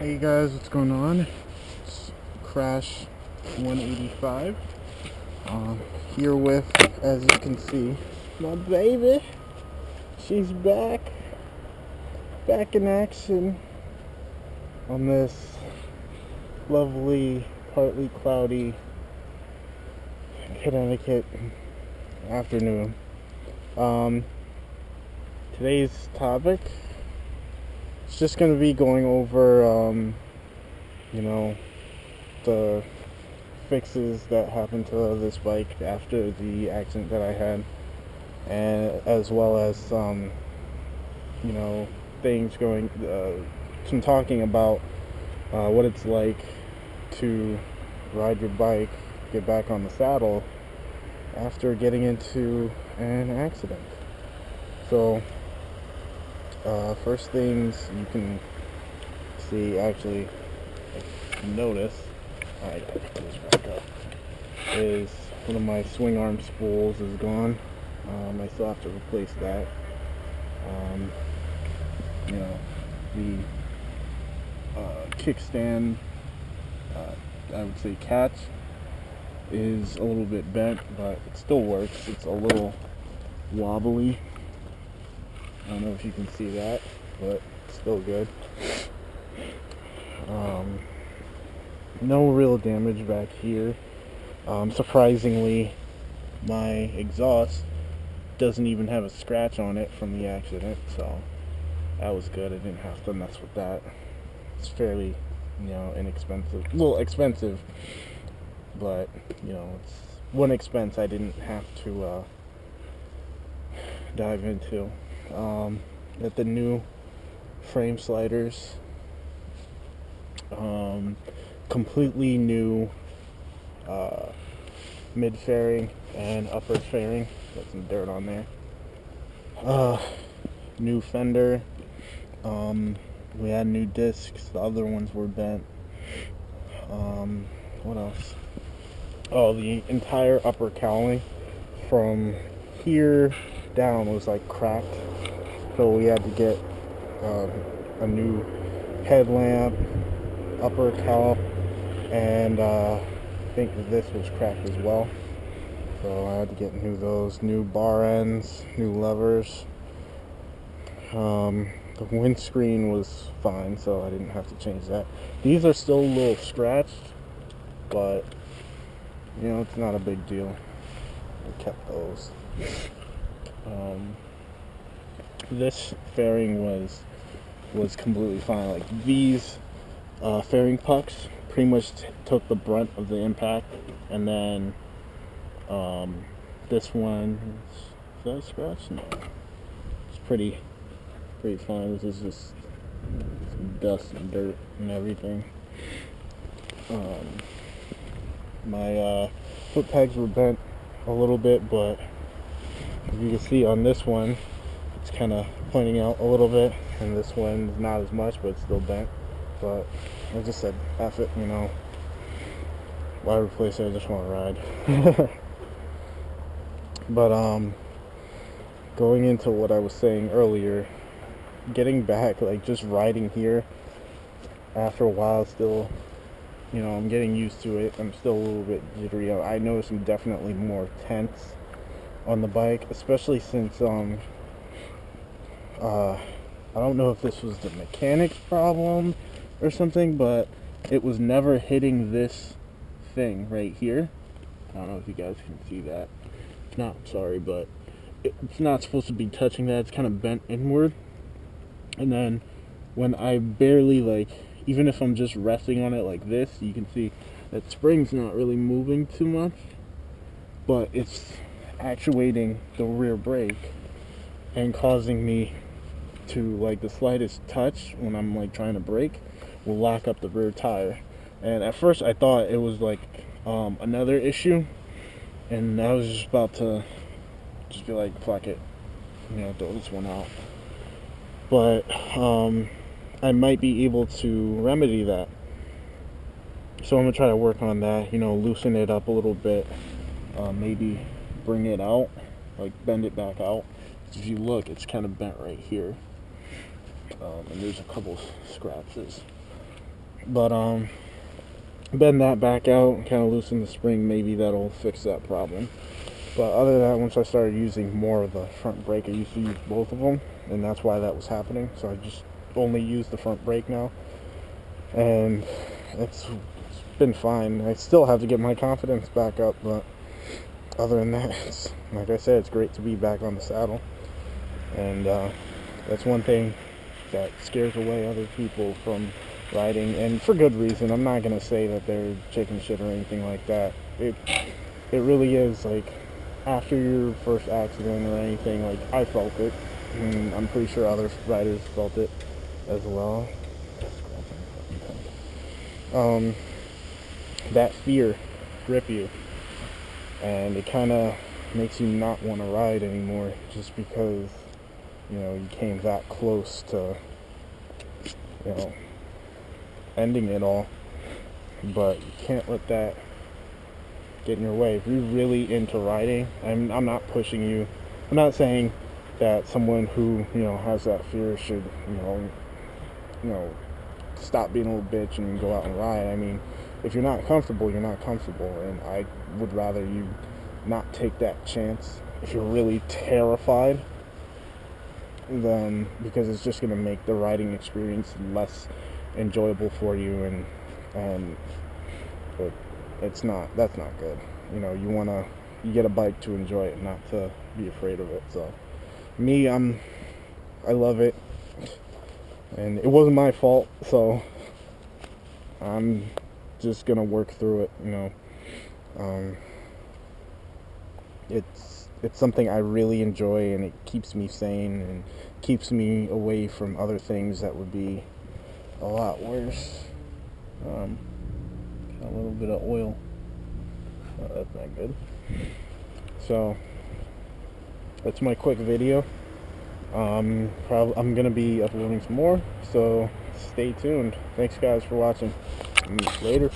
Hey guys, what's going on? It's Crash 185. Here with, as you can see, my baby. She's back in action on this lovely, partly cloudy Connecticut afternoon. Today's topic is just going to be going over, the fixes that happened to this bike after the accident that I had, and as well as things going, some talking about what it's like to ride your bike, get back on the saddle after getting into an accident. So first things you can see, actually notice, I gotta put this back up, is one of my swing arm spools is gone. I still have to replace that. The kickstand, I would say catch, is a little bit bent, but it still works. It's a little wobbly. I don't know if you can see that, but it's still good. No real damage back here. Surprisingly, my exhaust doesn't even have a scratch on it from the accident, so that was good. I didn't have to mess with that. It's fairly, inexpensive. A little expensive, but, it's one expense I didn't have to dive into. At the new frame sliders, completely new mid fairing and upper fairing. Got some dirt on there. New fender. We had new discs. The other ones were bent. What else? Oh, the entire upper cowling from here down was like cracked, so we had to get a new headlamp, upper cowl, and I think this was cracked as well, so I had to get new bar ends, new levers. The windscreen was fine, so I didn't have to change that. These are still a little scratched, but it's not a big deal. I kept those. This fairing was completely fine. Like, these fairing pucks pretty much took the brunt of the impact, and then this one is that a scratch? No, it's pretty fine. This is just dust and dirt and everything. My foot pegs were bent a little bit, but as you can see on this one, it's kind of pointing out a little bit, and this one's not as much, but it's still bent. But I just said, F it, why replace it? I just want to ride. But going into what I was saying earlier, getting back, like, just riding here after a while, still, I'm getting used to it. I'm still a little bit jittery. I notice I'm definitely more tense on the bike, especially since I don't know if this was the mechanic's problem or something, but it was never hitting this thing right here. I don't know if you guys can see that. If not, I'm sorry, but it's not supposed to be touching that. It's kind of bent inward, and then when I barely, like, even if I'm just resting on it like this, you can see that spring's not really moving too much, but it's actuating the rear brake and causing me to, like, the slightest touch when I'm, like, trying to brake will lock up the rear tire. And at first I thought it was like another issue, and I was just about to just be like, fuck it, throw this one out. But I might be able to remedy that, so I'm gonna try to work on that, loosen it up a little bit, maybe bring it out, like bend it back out. If you look, it's kind of bent right here, and there's a couple scratches. But bend that back out and kind of loosen the spring. Maybe that'll fix that problem. But other than that, once I started using more of the front brake, I used to use both of them, and that's why that was happening. So I just only use the front brake now, and it's been fine. I still have to get my confidence back up, but other than that, it's, like I said, it's great to be back on the saddle. And that's one thing that scares away other people from riding, and for good reason. I'm not gonna say that they're chicken shit or anything like that. It really is, like, after your first accident or anything, like, I felt it, and I'm pretty sure other riders felt it as well. That fear grip you, and it kind of makes you not want to ride anymore, just because, you know, you came that close to, you know, ending it all. But you can't let that get in your way. If you're really into riding, I'm not pushing you. I'm not saying that someone who, you know, has that fear should, you know, stop being a little bitch and go out and ride. I mean, if you're not comfortable, you're not comfortable, and I would rather you not take that chance if you're really terrified, then, because it's just going to make the riding experience less enjoyable for you, and that's not good. You know, you get a bike to enjoy it, not to be afraid of it. So me, I love it, and it wasn't my fault, so I'm just gonna work through it, you know. It's something I really enjoy, and it keeps me sane and keeps me away from other things that would be a lot worse. Got a little bit of oil. Oh, that's not good. So that's my quick video. I'm gonna be uploading some more, so stay tuned. Thanks guys for watching. Later.